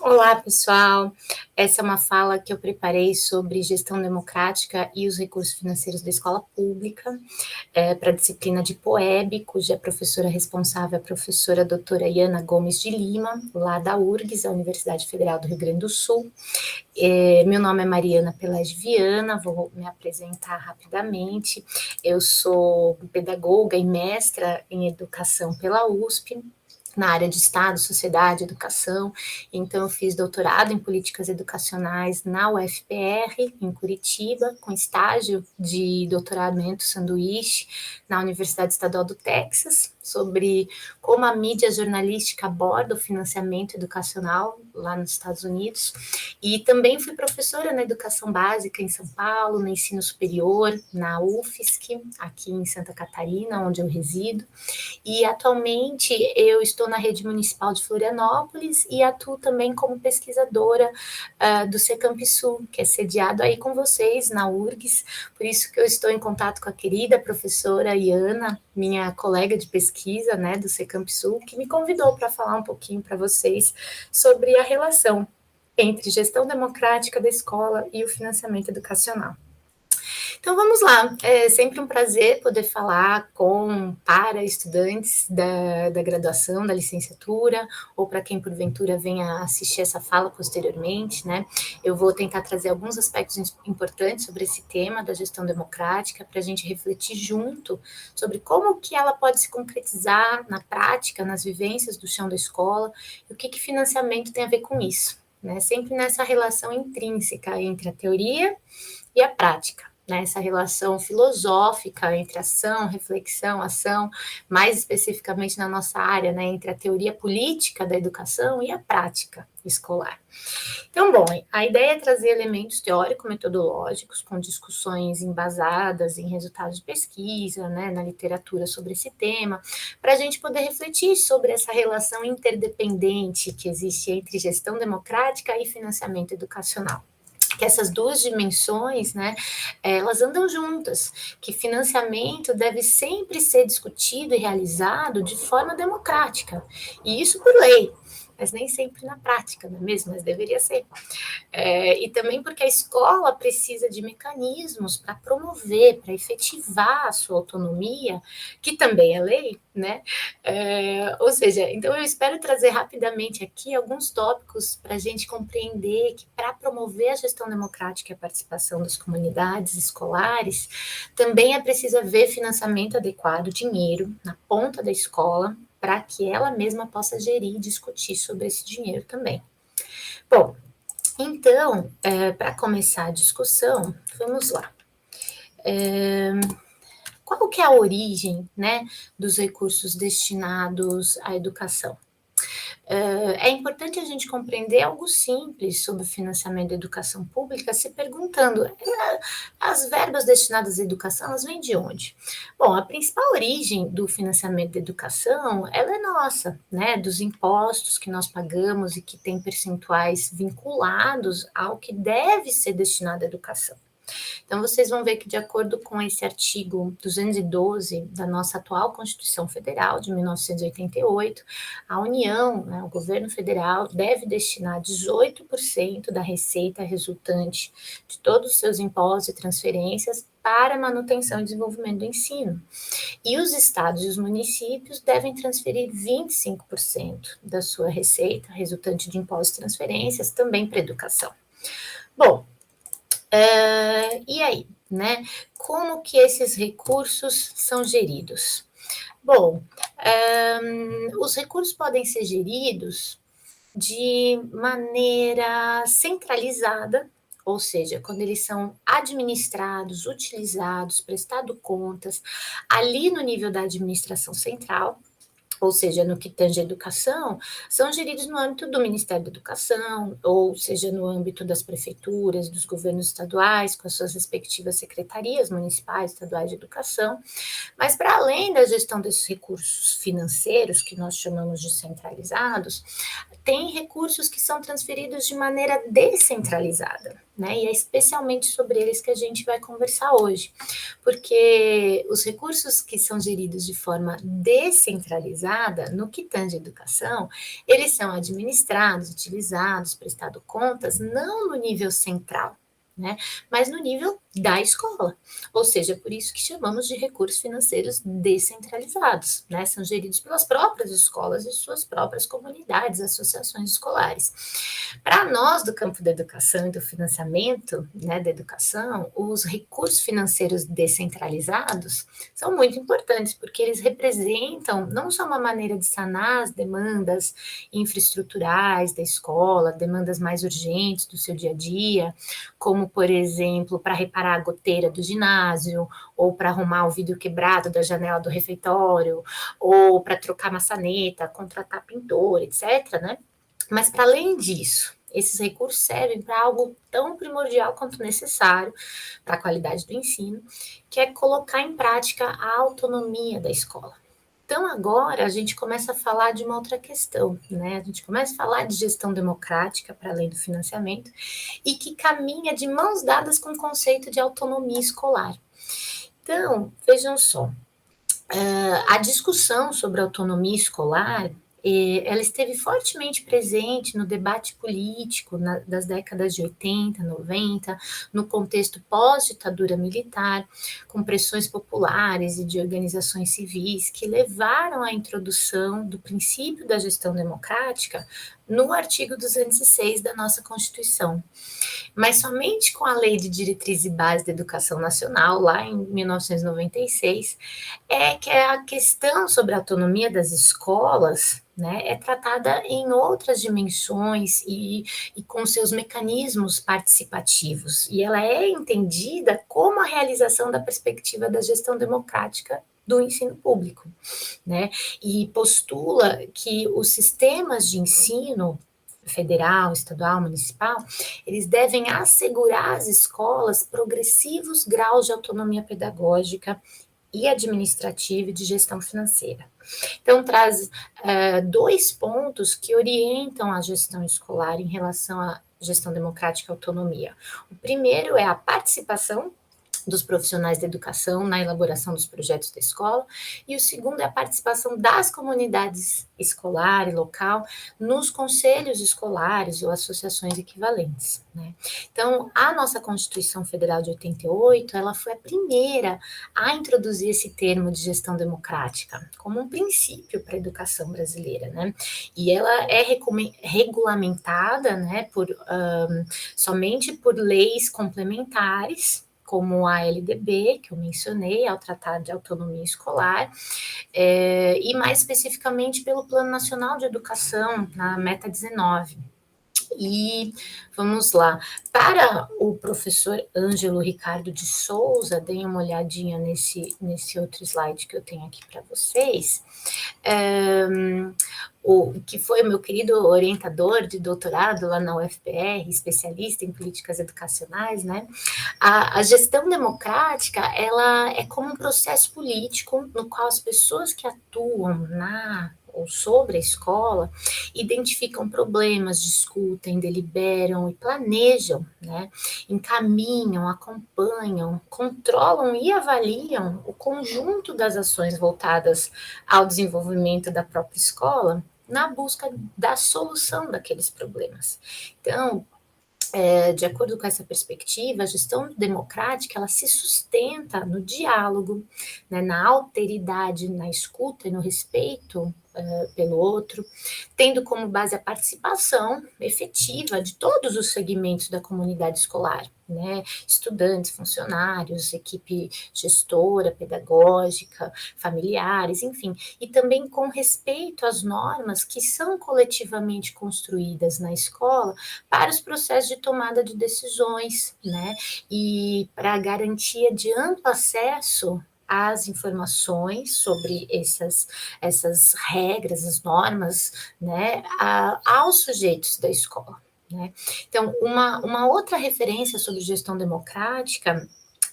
Olá, pessoal. Essa é uma fala que eu preparei sobre gestão democrática e os recursos financeiros da escola pública, para a disciplina de POEB, cuja professora responsável é a professora doutora Iana Gomes de Lima, lá da URGS, a Universidade Federal do Rio Grande do Sul. Meu nome é Mariana Pelés Viana, vou me apresentar rapidamente. Eu sou pedagoga e mestra em educação pela USP, na área de Estado, Sociedade, Educação. Então, eu fiz doutorado em políticas educacionais na UFPR, em Curitiba, com estágio de doutoramento sanduíche na Universidade Estadual do Texas, sobre como a mídia jornalística aborda o financiamento educacional lá nos Estados Unidos. E também fui professora na educação básica em São Paulo, no ensino superior, na UFSC, aqui em Santa Catarina, onde eu resido. E atualmente eu estou na rede municipal de Florianópolis e atuo também como pesquisadora do Secamp Sul, que é sediado aí com vocês na URGS. Por isso que eu estou em contato com a querida professora Iana, minha colega de pesquisa, né, do Secamp Sul, que me convidou para falar um pouquinho para vocês sobre a relação entre gestão democrática da escola e o financiamento educacional. Então vamos lá, é sempre um prazer poder falar para estudantes da graduação, da licenciatura, ou para quem porventura venha assistir essa fala posteriormente, né? Eu vou tentar trazer alguns aspectos importantes sobre esse tema da gestão democrática, para a gente refletir junto sobre como que ela pode se concretizar na prática, nas vivências do chão da escola, e o que financiamento tem a ver com isso, né? Sempre nessa relação intrínseca entre a teoria e a prática, né, essa relação filosófica entre ação, reflexão, ação, mais especificamente na nossa área, né, entre a teoria política da educação e a prática escolar. Então, bom, a ideia é trazer elementos teórico-metodológicos com discussões embasadas em resultados de pesquisa, né, na literatura sobre esse tema, para a gente poder refletir sobre essa relação interdependente que existe entre gestão democrática e financiamento educacional, que essas duas dimensões, né, elas andam juntas, que financiamento deve sempre ser discutido e realizado de forma democrática, e isso por lei, mas nem sempre na prática, não é mesmo? Mas deveria ser. E também porque a escola precisa de mecanismos para promover, para efetivar a sua autonomia, que também é lei, né? Ou seja, então eu espero trazer rapidamente aqui alguns tópicos para a gente compreender que para promover a gestão democrática e a participação das comunidades escolares, também é preciso haver financiamento adequado, dinheiro, na ponta da escola, para que ela mesma possa gerir e discutir sobre esse dinheiro também. Bom, então, para começar a discussão, vamos lá. Qual que é a origem, né, dos recursos destinados à educação? É importante a gente compreender algo simples sobre o financiamento da educação pública, se perguntando, as verbas destinadas à educação, elas vêm de onde? Bom, a principal origem do financiamento da educação, ela é nossa, né, dos impostos que nós pagamos e que tem percentuais vinculados ao que deve ser destinado à educação. Então, vocês vão ver que, de acordo com esse artigo 212 da nossa atual Constituição Federal, de 1988, a União, né, o governo federal, deve destinar 18% da receita resultante de todos os seus impostos e transferências para a manutenção e desenvolvimento do ensino. E os estados e os municípios devem transferir 25% da sua receita resultante de impostos e transferências também para a educação. Bom, e aí, né? Como que esses recursos são geridos? Bom, os recursos podem ser geridos de maneira centralizada, ou seja, quando eles são administrados, utilizados, prestado contas, ali no nível da administração central, ou seja, no que tange a educação, são geridos no âmbito do Ministério da Educação, ou seja, no âmbito das prefeituras, dos governos estaduais, com as suas respectivas secretarias municipais, estaduais de educação. Mas, para além da gestão desses recursos financeiros, que nós chamamos de centralizados, tem recursos que são transferidos de maneira descentralizada. né? E é especialmente sobre eles que a gente vai conversar hoje, porque os recursos que são geridos de forma descentralizada, no que tange à educação, eles são administrados, utilizados, prestado contas, não no nível central, né? Mas no nível da escola. Ou seja, por isso que chamamos de recursos financeiros descentralizados, né? São geridos pelas próprias escolas e suas próprias comunidades, associações escolares. Para nós do campo da educação e do financiamento, né, da educação, os recursos financeiros descentralizados são muito importantes, porque eles representam não só uma maneira de sanar as demandas infraestruturais da escola, demandas mais urgentes do seu dia a dia, como, por exemplo, para reparar a goteira do ginásio, ou para arrumar o vidro quebrado da janela do refeitório, ou para trocar maçaneta, contratar pintor, etc., né? Mas, para além disso, esses recursos servem para algo tão primordial quanto necessário para a qualidade do ensino, que é colocar em prática a autonomia da escola. Então, agora a gente começa a falar de uma outra questão, né? A gente começa a falar de gestão democrática, para além do financiamento, e que caminha de mãos dadas com o conceito de autonomia escolar. Então, vejam só, a discussão sobre autonomia escolar, ela esteve fortemente presente no debate político das décadas de 80, 90, no contexto pós-ditadura militar, com pressões populares e de organizações civis que levaram à introdução do princípio da gestão democrática no artigo 206 da nossa Constituição. Mas somente com a Lei de Diretriz e Base da Educação Nacional, lá em 1996, é que a questão sobre a autonomia das escolas, né, é tratada em outras dimensões e com seus mecanismos participativos. E ela é entendida como a realização da perspectiva da gestão democrática do ensino público, né? E postula que os sistemas de ensino federal, estadual, municipal, eles devem assegurar às escolas progressivos graus de autonomia pedagógica e administrativa e de gestão financeira. Então, traz dois pontos que orientam a gestão escolar em relação à gestão democrática e autonomia. O primeiro é a participação dos profissionais da educação na elaboração dos projetos da escola, e o segundo é a participação das comunidades escolar e local nos conselhos escolares ou associações equivalentes, né? Então, a nossa Constituição Federal de 88, ela foi a primeira a introduzir esse termo de gestão democrática como um princípio para a educação brasileira, né? E ela é regulamentada, né, somente por leis complementares, como a LDB, que eu mencionei, ao Tratado de Autonomia Escolar, e mais especificamente pelo Plano Nacional de Educação, na Meta 19. E vamos lá, para o professor Ângelo Ricardo de Souza, deem uma olhadinha nesse outro slide que eu tenho aqui para vocês, o que foi o meu querido orientador de doutorado lá na UFPR, especialista em políticas educacionais, né? A gestão democrática, ela é como um processo político no qual as pessoas que atuam na ou sobre a escola identificam problemas, discutem, deliberam e planejam, né? Encaminham, acompanham, controlam e avaliam o conjunto das ações voltadas ao desenvolvimento da própria escola na busca da solução daqueles problemas. Então, de acordo com essa perspectiva, a gestão democrática ela se sustenta no diálogo, né, na alteridade, na escuta e no respeito pelo outro, tendo como base a participação efetiva de todos os segmentos da comunidade escolar, né, estudantes, funcionários, equipe gestora, pedagógica, familiares, enfim, e também com respeito às normas que são coletivamente construídas na escola para os processos de tomada de decisões, né, e para a garantia de amplo acesso às informações sobre essas regras, as normas, né, aos sujeitos da escola, né. Então, uma outra referência sobre gestão democrática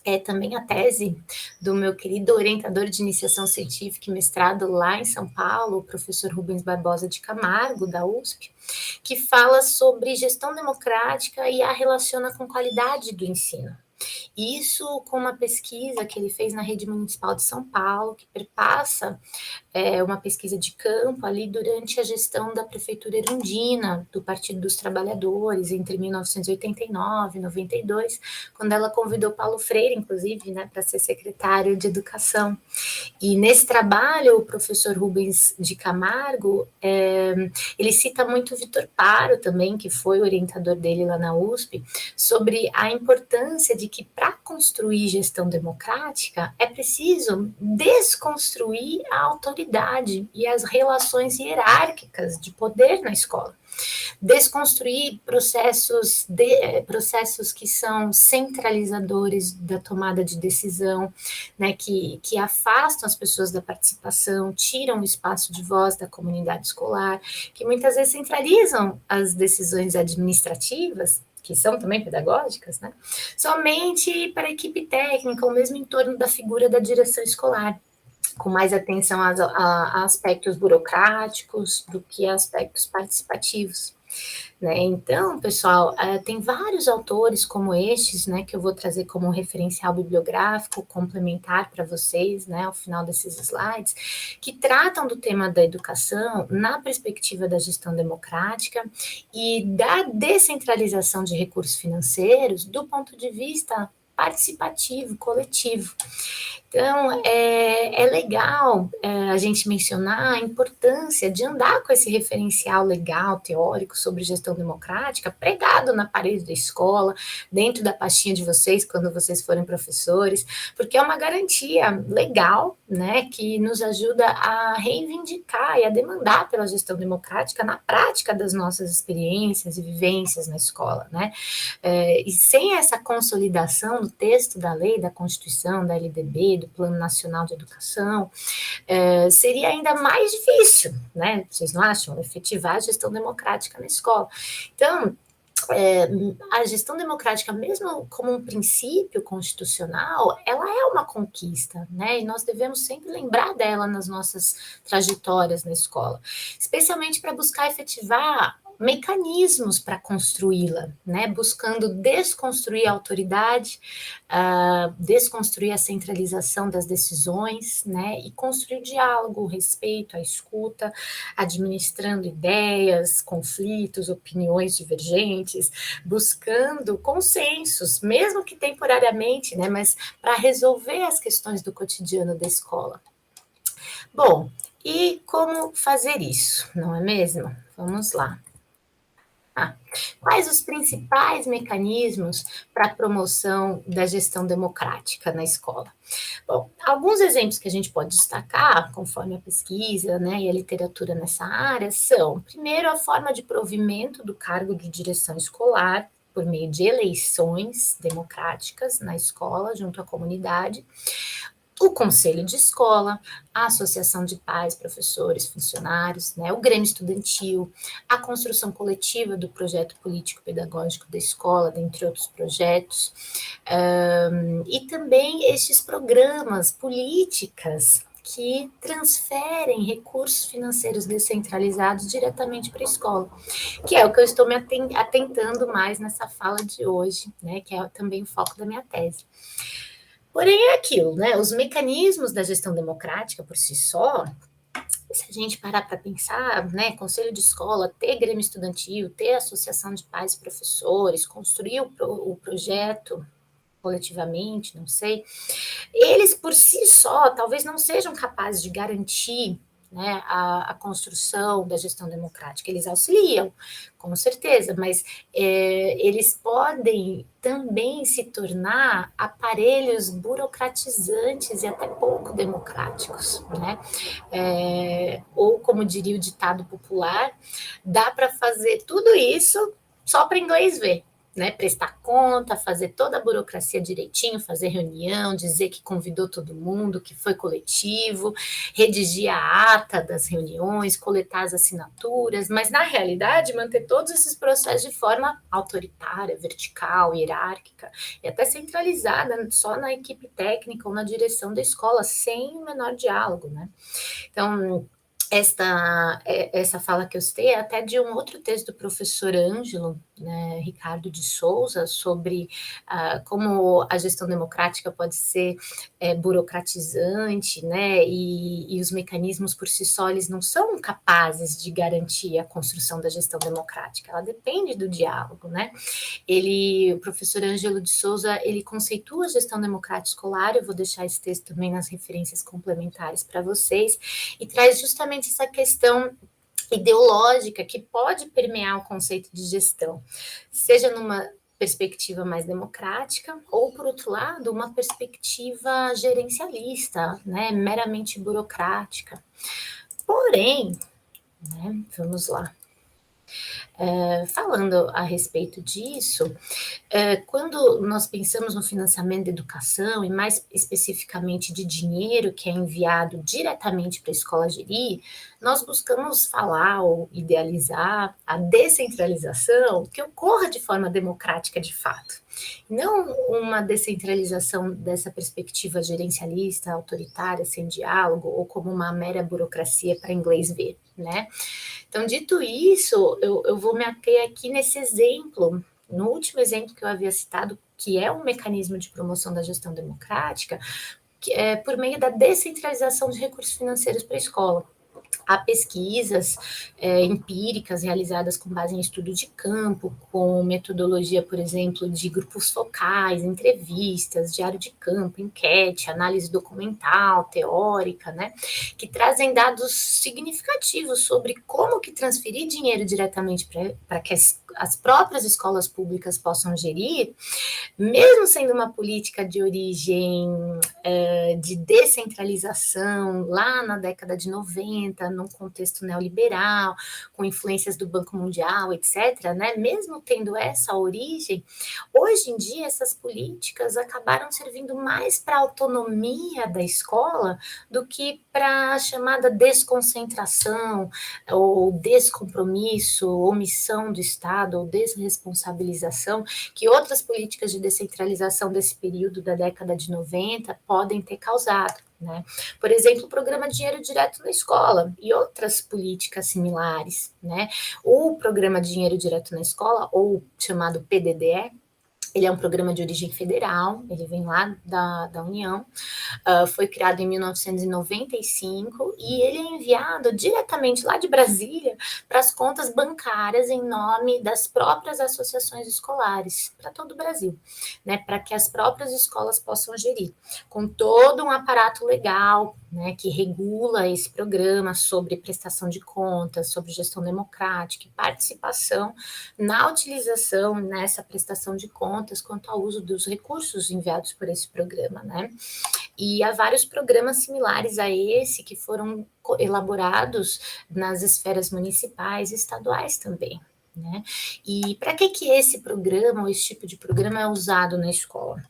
é também a tese do meu querido orientador de iniciação científica e mestrado lá em São Paulo, o professor Rubens Barbosa de Camargo, da USP, que fala sobre gestão democrática e a relaciona com qualidade do ensino. Isso com uma pesquisa que ele fez na rede municipal de São Paulo, que perpassa uma pesquisa de campo ali durante a gestão da prefeitura erundina do Partido dos Trabalhadores, entre 1989 e 92, quando ela convidou Paulo Freire, inclusive, né, para ser secretário de Educação. E nesse trabalho, o professor Rubens de Camargo, ele cita muito o Vitor Paro também, que foi orientador dele lá na USP, sobre a importância de que para construir gestão democrática é preciso desconstruir a autoridade e as relações hierárquicas de poder na escola. Desconstruir processos que são centralizadores da tomada de decisão, né, que afastam as pessoas da participação, tiram o espaço de voz da comunidade escolar, que muitas vezes centralizam as decisões administrativas, que são também pedagógicas, né, somente para a equipe técnica, ou mesmo em torno da figura da direção escolar, com mais atenção a aspectos burocráticos do que a aspectos participativos. Né? Então, pessoal, tem vários autores como estes, né, que eu vou trazer como um referencial bibliográfico complementar para vocês, né, ao final desses slides, que tratam do tema da educação na perspectiva da gestão democrática e da descentralização de recursos financeiros do ponto de vista participativo, coletivo. Então, é legal a gente mencionar a importância de andar com esse referencial legal, teórico, sobre gestão democrática, pregado na parede da escola, dentro da pastinha de vocês, quando vocês forem professores, porque é uma garantia legal, né, que nos ajuda a reivindicar e a demandar pela gestão democrática na prática das nossas experiências e vivências na escola, né? E sem essa consolidação do texto da lei, da Constituição, da LDB, do Plano Nacional de Educação, seria ainda mais difícil, né? Vocês não acham? Efetivar a gestão democrática na escola. Então, a gestão democrática, mesmo como um princípio constitucional, ela é uma conquista, né? E nós devemos sempre lembrar dela nas nossas trajetórias na escola, especialmente para buscar efetivar mecanismos para construí-la, né? Buscando desconstruir a autoridade, desconstruir a centralização das decisões, né? E construir o diálogo, o respeito, a escuta, administrando ideias, conflitos, opiniões divergentes, buscando consensos, mesmo que temporariamente, né? Mas para resolver as questões do cotidiano da escola. Bom, e como fazer isso, não é mesmo? Vamos lá. Quais os principais mecanismos para a promoção da gestão democrática na escola? Bom, alguns exemplos que a gente pode destacar, conforme a pesquisa, né, e a literatura nessa área, são, primeiro, a forma de provimento do cargo de direção escolar, por meio de eleições democráticas na escola, junto à comunidade, o conselho de escola, a associação de pais, professores, funcionários, né, o grêmio estudantil, a construção coletiva do projeto político-pedagógico da escola, dentre outros projetos, e também estes programas, políticas que transferem recursos financeiros descentralizados diretamente para a escola, que é o que eu estou me atentando mais nessa fala de hoje, né, que é também o foco da minha tese. Porém, é aquilo, né? Os mecanismos da gestão democrática por si só, se a gente parar para pensar, né, conselho de escola, ter grêmio estudantil, ter associação de pais e professores, construir o projeto coletivamente, não sei, eles por si só talvez não sejam capazes de garantir, né, a construção da gestão democrática. Eles auxiliam, com certeza, mas eles podem também se tornar aparelhos burocratizantes e até pouco democráticos, né? Ou, como diria o ditado popular, dá para fazer tudo isso só para inglês ver. né, prestar conta, fazer toda a burocracia direitinho, fazer reunião, dizer que convidou todo mundo, que foi coletivo, redigir a ata das reuniões, coletar as assinaturas, mas na realidade manter todos esses processos de forma autoritária, vertical, hierárquica e até centralizada só na equipe técnica ou na direção da escola, sem o menor diálogo, né? Então, essa fala que eu citei é até de um outro texto do professor Ângelo, né, Ricardo de Souza, sobre como a gestão democrática pode ser burocratizante, né, e os mecanismos por si só eles não são capazes de garantir a construção da gestão democrática, ela depende do diálogo, né? O professor Ângelo de Souza, ele conceitua a gestão democrática escolar, eu vou deixar esse texto também nas referências complementares para vocês, e traz justamente essa questão ideológica que pode permear o conceito de gestão, seja numa perspectiva mais democrática, ou, por outro lado, uma perspectiva gerencialista, né, meramente burocrática. Porém, né, vamos lá. Falando a respeito disso, quando nós pensamos no financiamento da educação, e mais especificamente de dinheiro que é enviado diretamente para a escola gerir, nós buscamos falar ou idealizar a descentralização que ocorra de forma democrática de fato. Não uma descentralização dessa perspectiva gerencialista, autoritária, sem diálogo, ou como uma mera burocracia para inglês ver, né? Então, dito isso, eu vou me ater aqui nesse exemplo, no último exemplo que eu havia citado, que é um mecanismo de promoção da gestão democrática, que é por meio da descentralização de recursos financeiros para a escola. Há pesquisas empíricas realizadas com base em estudo de campo, com metodologia, por exemplo, de grupos focais, entrevistas, diário de campo, enquete, análise documental, teórica, né, que trazem dados significativos sobre como que transferir dinheiro diretamente para que as próprias escolas públicas possam gerir, mesmo sendo uma política de origem de descentralização lá na década de 90, num contexto neoliberal, com influências do Banco Mundial, etc., né? Mesmo tendo essa origem, hoje em dia essas políticas acabaram servindo mais para a autonomia da escola do que para a chamada desconcentração, ou descompromisso, omissão do Estado, ou desresponsabilização, que outras políticas de descentralização desse período da década de 90 podem ter causado. Né? Por exemplo, o programa Dinheiro Direto na Escola e outras políticas similares. Né? O programa Dinheiro Direto na Escola, ou chamado PDDE, ele é um programa de origem federal, ele vem lá da União, foi criado em 1995 e ele é enviado diretamente lá de Brasília para as contas bancárias em nome das próprias associações escolares para todo o Brasil, né, para que as próprias escolas possam gerir, com todo um aparato legal, né, que regula esse programa sobre prestação de contas, sobre gestão democrática e participação na utilização nessa prestação de contas quanto ao uso dos recursos enviados por esse programa, né? E há vários programas similares a esse que foram elaborados nas esferas municipais e estaduais também, né? E para que esse programa ou esse tipo de programa é usado na escola?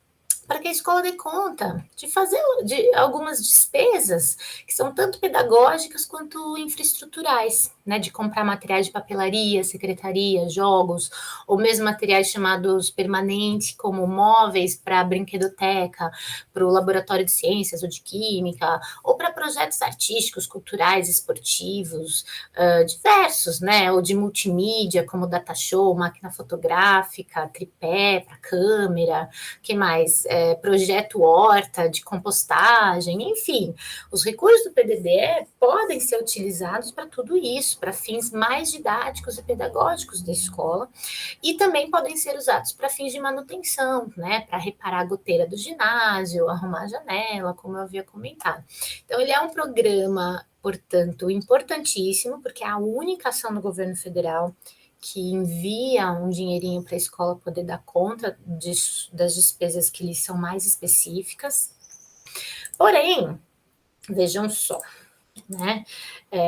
Para que a escola dê conta de fazer de algumas despesas que são tanto pedagógicas quanto infraestruturais, né, de comprar materiais de papelaria, secretaria, jogos, ou mesmo materiais chamados permanentes, como móveis para a brinquedoteca, para o laboratório de ciências ou de química, ou para projetos artísticos, culturais, esportivos, diversos, né, ou de multimídia, como data show, máquina fotográfica, tripé para câmera, que mais? Projeto horta, de compostagem, enfim, os recursos do PDDE podem ser utilizados para tudo isso, para fins mais didáticos e pedagógicos da escola, e também podem ser usados para fins de manutenção, né, para reparar a goteira do ginásio, arrumar a janela, como eu havia comentado. Então, ele é um programa, portanto, importantíssimo, porque é a única ação do governo federal que envia um dinheirinho para a escola poder dar conta das despesas que lhes são mais específicas. Porém, vejam só, né?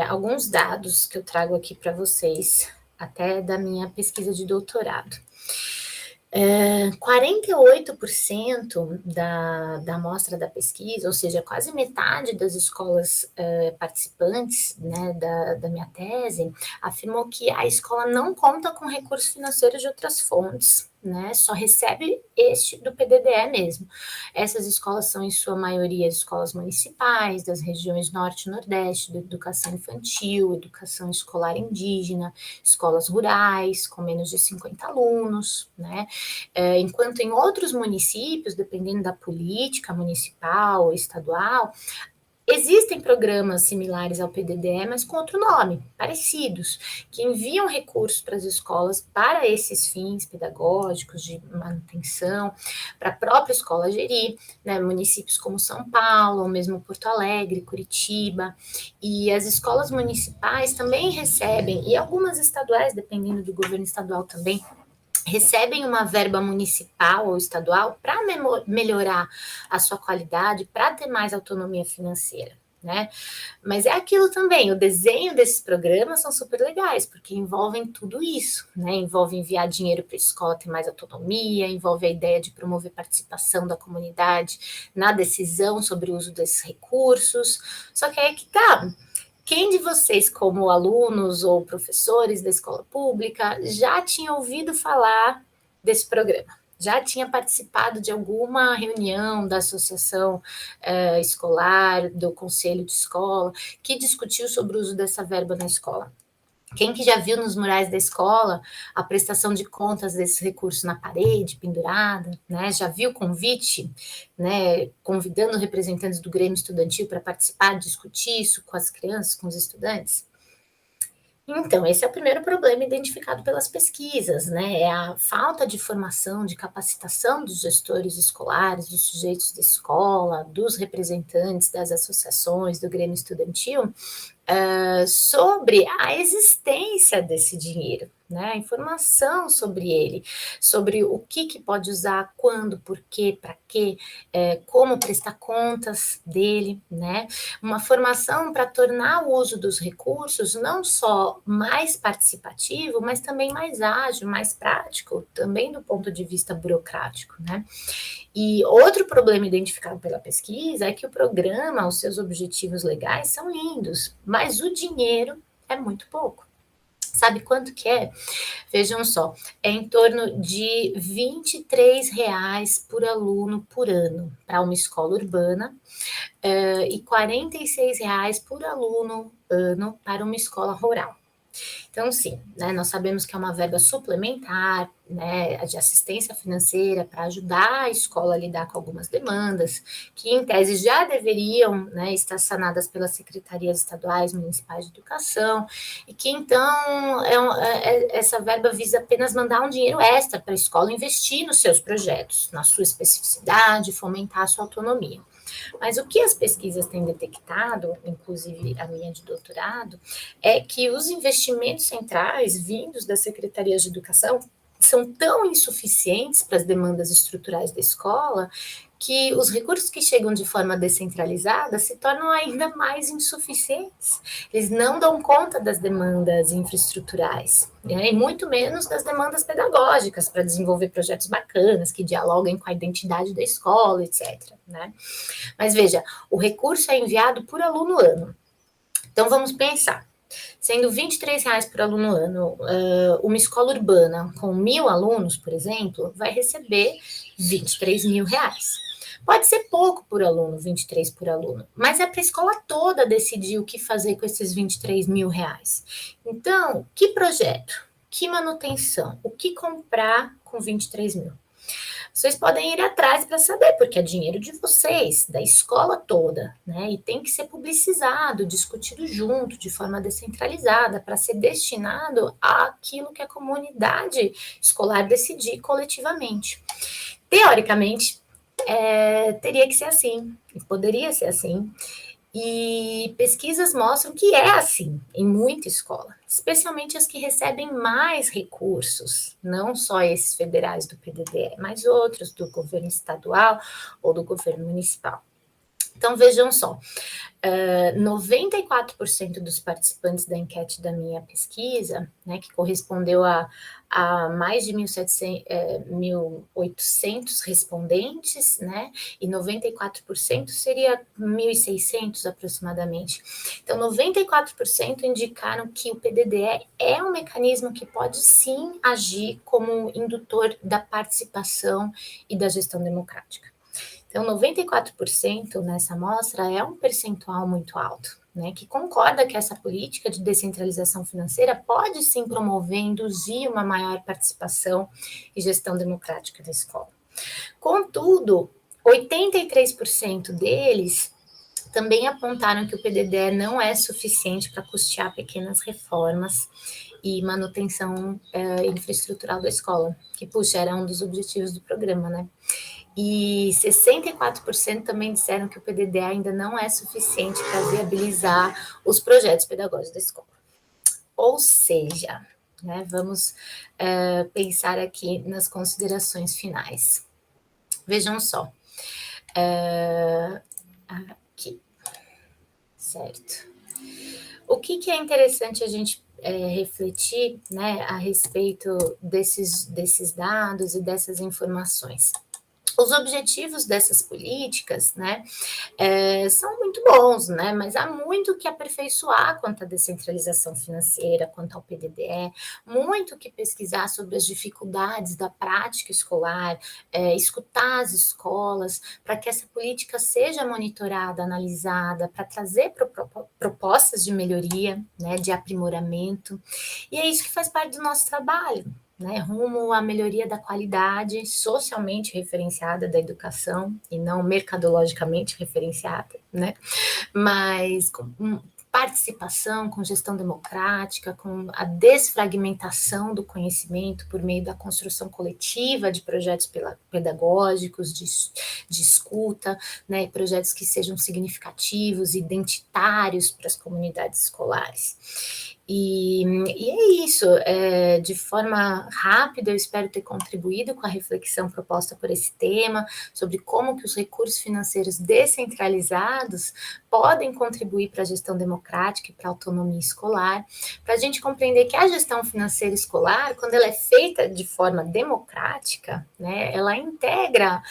Alguns dados que eu trago aqui para vocês, até da minha pesquisa de doutorado. 48% da amostra da pesquisa, ou seja, quase metade das escolas participantes, né, da minha tese, afirmou que a escola não conta com recursos financeiros de outras fontes, né, só recebe este do PDDE mesmo. Essas escolas são, em sua maioria, escolas municipais, das regiões Norte e Nordeste, de educação infantil, educação escolar indígena, escolas rurais, com menos de 50 alunos, né, enquanto em outros municípios, dependendo da política municipal ou estadual, existem programas similares ao PDDE, mas com outro nome, parecidos, que enviam recursos para as escolas para esses fins pedagógicos, de manutenção, para a própria escola gerir, né, municípios como São Paulo, ou mesmo Porto Alegre, Curitiba, e as escolas municipais também recebem, e algumas estaduais, dependendo do governo estadual também, recebem uma verba municipal ou estadual para melhorar a sua qualidade, para ter mais autonomia financeira, né? Mas é aquilo também, o desenho desses programas são super legais, porque envolvem tudo isso, né? Envolve enviar dinheiro para a escola ter mais autonomia, envolve a ideia de promover participação da comunidade na decisão sobre o uso desses recursos. Só que aí que tá. Quem de vocês, como alunos ou professores da escola pública, já tinha ouvido falar desse programa? Já tinha participado de alguma reunião da associação escolar, do conselho de escola, que discutiu sobre o uso dessa verba na escola? Quem que já viu nos murais da escola a prestação de contas desses recursos na parede, pendurada, né? Já viu o convite, né? Convidando representantes do Grêmio Estudantil para participar, discutir isso com as crianças, com os estudantes? Então, esse é o primeiro problema identificado pelas pesquisas, né? É a falta de formação, de capacitação dos gestores escolares, dos sujeitos da escola, dos representantes das associações, do Grêmio Estudantil, sobre a existência desse dinheiro, né? A informação sobre ele, sobre o que pode usar, quando, por quê, para quê, como prestar contas dele, né? Uma formação para tornar o uso dos recursos não só mais participativo, mas também mais ágil, mais prático, também do ponto de vista burocrático, né? E outro problema identificado pela pesquisa é que o programa, os seus objetivos legais são lindos, mas o dinheiro é muito pouco. Sabe quanto que é? Vejam só, é em torno de R$ 23 por aluno por ano para uma escola urbana e R$ 46 por aluno ano para uma escola rural. Então, sim, né, nós sabemos que é uma verba suplementar, né, de assistência financeira para ajudar a escola a lidar com algumas demandas, que em tese já deveriam, né, estar sanadas pelas secretarias estaduais municipais de educação, e que então essa verba visa apenas mandar um dinheiro extra para a escola investir nos seus projetos, na sua especificidade, fomentar a sua autonomia. Mas o que as pesquisas têm detectado, inclusive a minha de doutorado, é que os investimentos centrais vindos das secretarias de educação são tão insuficientes para as demandas estruturais da escola que os recursos que chegam de forma descentralizada se tornam ainda mais insuficientes. Eles não dão conta das demandas infraestruturais, né? E muito menos das demandas pedagógicas para desenvolver projetos bacanas que dialoguem com a identidade da escola, etc., né? Mas veja, o recurso é enviado por aluno ano. Então vamos pensar. Sendo R$ 23 por aluno ano, uma escola urbana com 1.000 alunos, por exemplo, vai receber R$ 23.000. Pode ser pouco por aluno, 23 por aluno, mas é para a escola toda decidir o que fazer com esses R$ 23.000. Então, que projeto? Que manutenção? O que comprar com 23 mil? Vocês podem ir atrás para saber, porque é dinheiro de vocês, da escola toda, né? E tem que ser publicizado, discutido junto, de forma descentralizada, para ser destinado àquilo que a comunidade escolar decidir coletivamente. Teoricamente, teria que ser assim, poderia ser assim. E pesquisas mostram que é assim em muita escola, especialmente as que recebem mais recursos, não só esses federais do PDDE, mas outros do governo estadual ou do governo municipal. Então, vejam só, 94% dos participantes da enquete da minha pesquisa, né, que correspondeu a mais de 1.800 respondentes, né, e 94% seria 1.600 aproximadamente. Então, 94% indicaram que o PDDE é um mecanismo que pode sim agir como indutor da participação e da gestão democrática. Então, 94% nessa amostra é um percentual muito alto, né, que concorda que essa política de descentralização financeira pode sim promover, induzir uma maior participação e gestão democrática da escola. Contudo, 83% deles também apontaram que o PDDE não é suficiente para custear pequenas reformas e manutenção infraestrutural da escola, que, puxa, era um dos objetivos do programa, né? E 64% também disseram que o PDD ainda não é suficiente para viabilizar os projetos pedagógicos da escola. Ou seja, né, vamos pensar aqui nas considerações finais. Vejam só. Aqui. Certo. O que é interessante a gente refletir, né, a respeito desses dados e dessas informações? Os objetivos dessas políticas, né, são muito bons, né, mas há muito que aperfeiçoar quanto à descentralização financeira, quanto ao PDDE, muito que pesquisar sobre as dificuldades da prática escolar, escutar as escolas, para que essa política seja monitorada, analisada, para trazer propostas de melhoria, né, de aprimoramento, e é isso que faz parte do nosso trabalho, né, rumo à melhoria da qualidade socialmente referenciada da educação e não mercadologicamente referenciada, né, mas com participação, com gestão democrática, com a desfragmentação do conhecimento por meio da construção coletiva de projetos pedagógicos, de escuta, né, projetos que sejam significativos, identitários para as comunidades escolares. E é isso, de forma rápida, eu espero ter contribuído com a reflexão proposta por esse tema, sobre como que os recursos financeiros descentralizados podem contribuir para a gestão democrática e para a autonomia escolar, para a gente compreender que a gestão financeira escolar, quando ela é feita de forma democrática, né, ela integra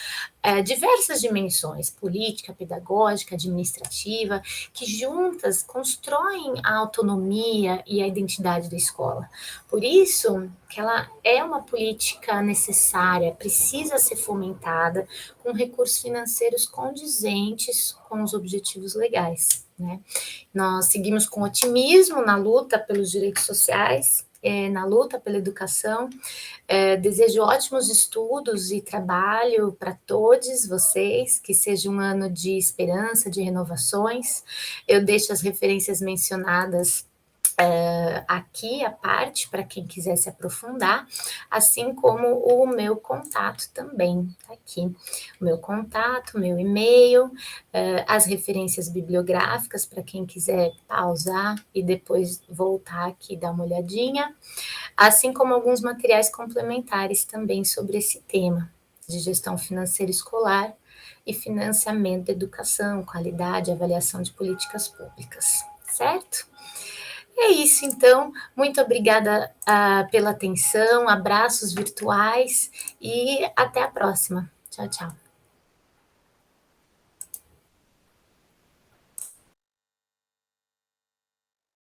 diversas dimensões, política, pedagógica, administrativa, que juntas constroem a autonomia e a identidade da escola. Por isso que ela é uma política necessária, precisa ser fomentada com recursos financeiros condizentes com os objetivos legais, né? Nós seguimos com otimismo na luta pelos direitos sociais, na luta pela educação. Desejo ótimos estudos e trabalho para todos vocês, que seja um ano de esperança, de renovações. Eu deixo as referências mencionadas aqui à parte, para quem quiser se aprofundar, assim como o meu contato também, tá aqui. O meu contato, meu e-mail, as referências bibliográficas, para quem quiser pausar e depois voltar aqui e dar uma olhadinha, assim como alguns materiais complementares também sobre esse tema de gestão financeira escolar e financiamento da educação, qualidade e avaliação de políticas públicas, certo? É isso, então. Muito obrigada pela atenção, abraços virtuais e até a próxima. Tchau, tchau.